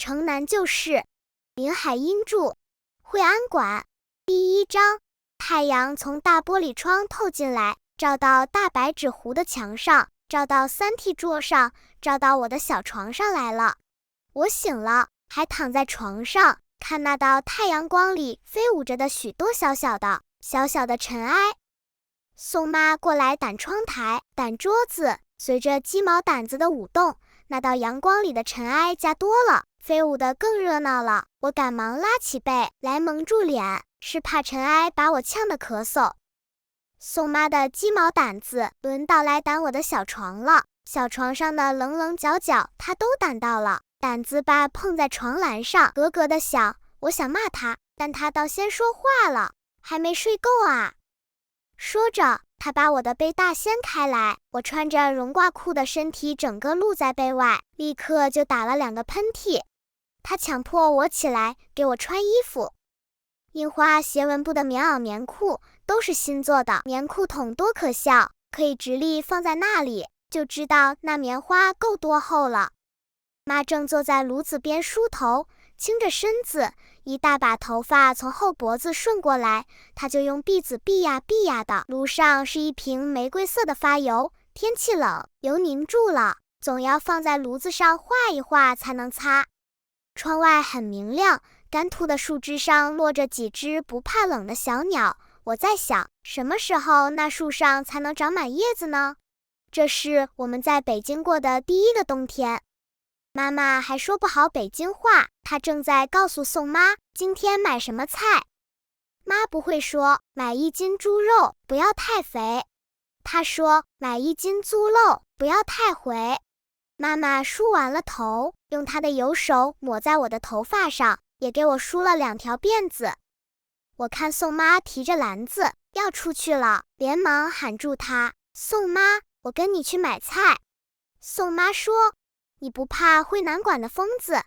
城南旧事，林海音著，惠安馆，第一章。太阳从大玻璃窗透进来，照到大白纸糊的墙上，照到3T 桌上，照到我的小床上来了。我醒了，还躺在床上，看那道太阳光里飞舞着的许多小小的尘埃。宋妈过来掸窗台，掸桌子，随着鸡毛掸子的舞动，那道阳光里的尘埃加多了，飞舞得更热闹了。我赶忙拉起被来蒙住脸，是怕尘埃把我呛得咳嗽。宋妈的鸡毛掸子轮到来掸我的小床了，小床上的棱棱角角她都掸到了，掸子把碰在床栏上咯咯地响。我想骂她，但她倒先说话了，还没睡够啊。说着，她把我的被大掀开来，我穿着绒褂裤的身体整个露在被外，立刻就打了2个喷嚏。她强迫我起来，给我穿衣服。印花斜纹布的棉袄棉裤都是新做的，棉裤筒多可笑，可以直立放在那里，就知道那棉花够多厚了。妈正坐在炉子边梳头，倾着身子，一大把头发从后脖子顺过来，她就用篦子篦呀篦呀的。炉上是一瓶玫瑰色的发油，天气冷，油凝住了，总要放在炉子上化一化才能擦。窗外很明亮，干秃的树枝上落着几只不怕冷的小鸟。我在想，什么时候那树上才能长满叶子呢？这是我们在北京过的第1个冬天。妈妈还说不好北京话，她正在告诉宋妈今天买什么菜。妈不会说买1斤猪肉，不要太肥。她说买1斤猪肉，不要太回。妈妈梳完了头，用她的油手抹在我的头发上，也给我梳了2条辫子。我看宋妈提着篮子要出去了，连忙喊住她：宋妈，我跟你去买菜。宋妈说：你不怕惠南馆的疯子？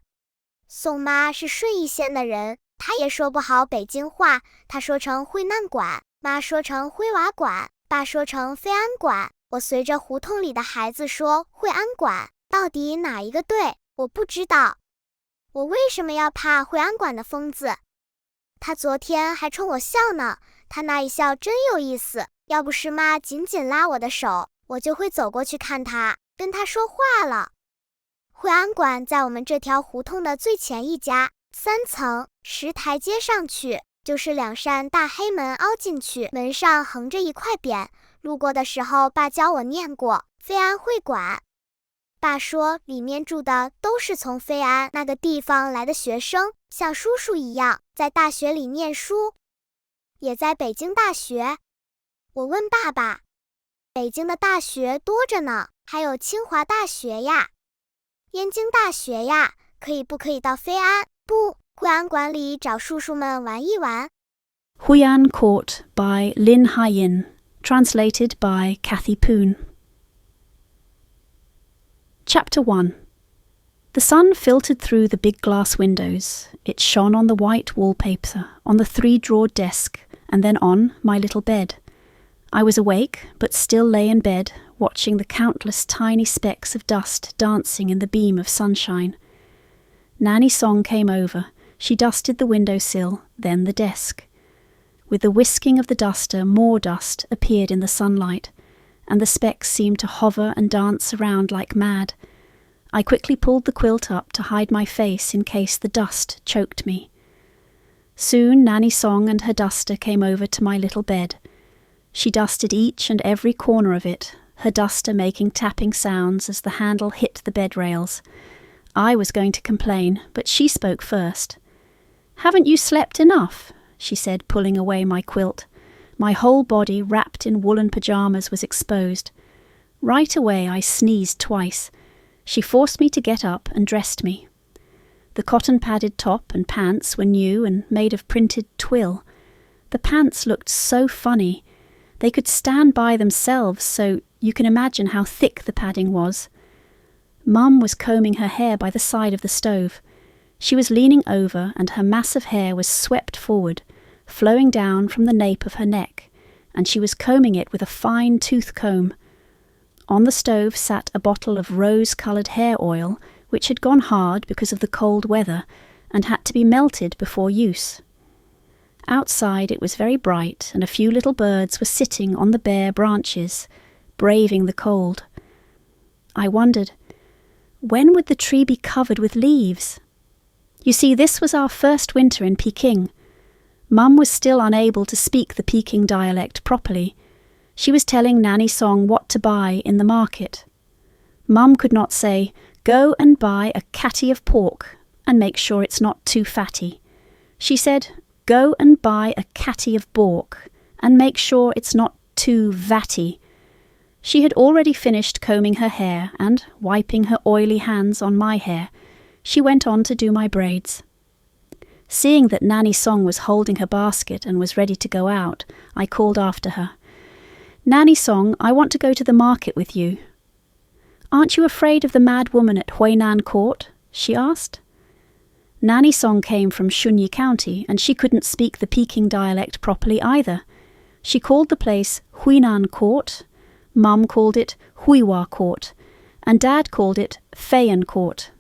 宋妈是顺义县的人，她也说不好北京话，她说成惠南馆，妈说成惠娃馆，爸说成飞安馆，我随着胡同里的孩子说惠安馆，到底哪一个对，我不知道。我为什么要怕惠安馆的疯子？他昨天还冲我笑呢，他那一笑真有意思，要不是妈紧紧拉我的手，我就会走过去看他，跟他说话了。惠安馆在我们这条胡同的最前一家，3层10台阶上去，就是2扇大黑门凹进去，门上横着一块匾，路过的时候爸教我念过飞安会馆。爸说里面住的都是从飞安那个地方来的学生，像叔叔一样在大学里念书，也在北京大学。我问爸爸，北京的大学多着呢，还有清华大学呀，燕京大学呀，不可以到飞安？不，惠安馆里找叔叔们玩一玩。 Huian Court by Lin Haiyin, translated by Kathy Poon. Chapter 1. The sun filtered through the big glass windows. It shone on the white wallpaper, on the 3-drawered desk, and then on my little bed. I was awake, but still lay in bed, watching the countless tiny specks of dust dancing in the beam of sunshine. Nanny Song came over. She dusted the windowsill, then the desk. With the whisking of the duster, more dust appeared in the sunlight, and the specks seemed to hover and dance around like mad. I quickly pulled the quilt up to hide my face in case the dust choked me. Soon Nanny Song and her duster came over to my little bed. She dusted each and every corner of it, her duster making tapping sounds as the handle hit the bed rails. I was going to complain, but she spoke first. "Haven't you slept enough?" she said, pulling away my quilt. My whole body, wrapped in woolen pyjamas, was exposed. Right away I sneezed twice. She forced me to get up and dressed me. The cotton-padded top and pants were new and made of printed twill. The pants looked so funny. They could stand by themselves, so you can imagine how thick the padding was. Mum was combing her hair by the side of the stove. She was leaning over, and her mass of hair was swept forward, flowing down from the nape of her neck, and she was combing it with a fine tooth comb. On the stove sat a bottle of rose-coloured hair oil which had gone hard because of the cold weather and had to be melted before use. Outside it was very bright, and a few little birds were sitting on the bare branches, braving the cold. I wondered, when would the tree be covered with leaves? You see, this was our first winter in Peking. Mum was still unable to speak the Peking dialect properly. She was telling Nanny Song what to buy in the market. Mum could not say, "Go and buy a catty of pork and make sure it's not too fatty." She said, "Go and buy a catty of bork and make sure it's not too vatty." She had already finished combing her hair and, wiping her oily hands on my hair, she went on to do my braids. Seeing that Nanny Song was holding her basket and was ready to go out, I called after her, "Nanny Song, I want to go to the market with you." "Aren't you afraid of the mad woman at Huinan Court?" she asked. Nanny Song came from Shunyi County, and she couldn't speak the Peking dialect properly either. She called the place Huinan Court, Mum called it Huiwa Court, and Dad called it Feian Court.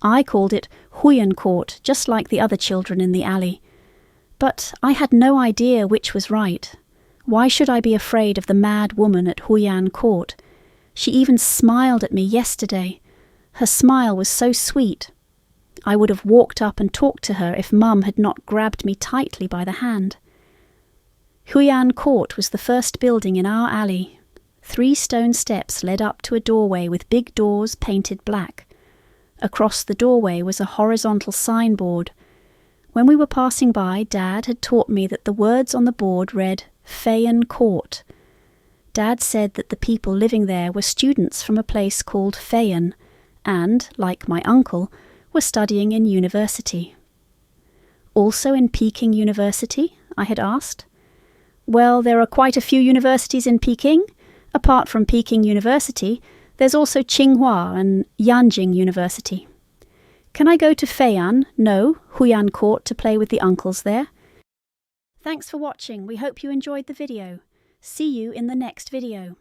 I called it Huian Court, just like the other children in the alley. But I had no idea which was right. Why should I be afraid of the mad woman at Huian Court? She even smiled at me yesterday. Her smile was so sweet. I would have walked up and talked to her if Mum had not grabbed me tightly by the hand. Huian Court was the first building in our alley. 3 stone steps led up to a doorway with big doors painted black. Across the doorway was a horizontal signboard. When we were passing by, Dad had taught me that the words on the board read Feian Court. Dad said that the people living there were students from a place called Feian and, like my uncle, were studying in university. "Also in Peking University?" I had asked. "Well, there are quite a few universities in Peking. Apart from Peking University, there's also Tsinghua and Yanjing University." "Can I go to Feian, Huian Court, to play with the uncles there?" Thanks for watching. We hope you enjoyed the video. See you in the next video.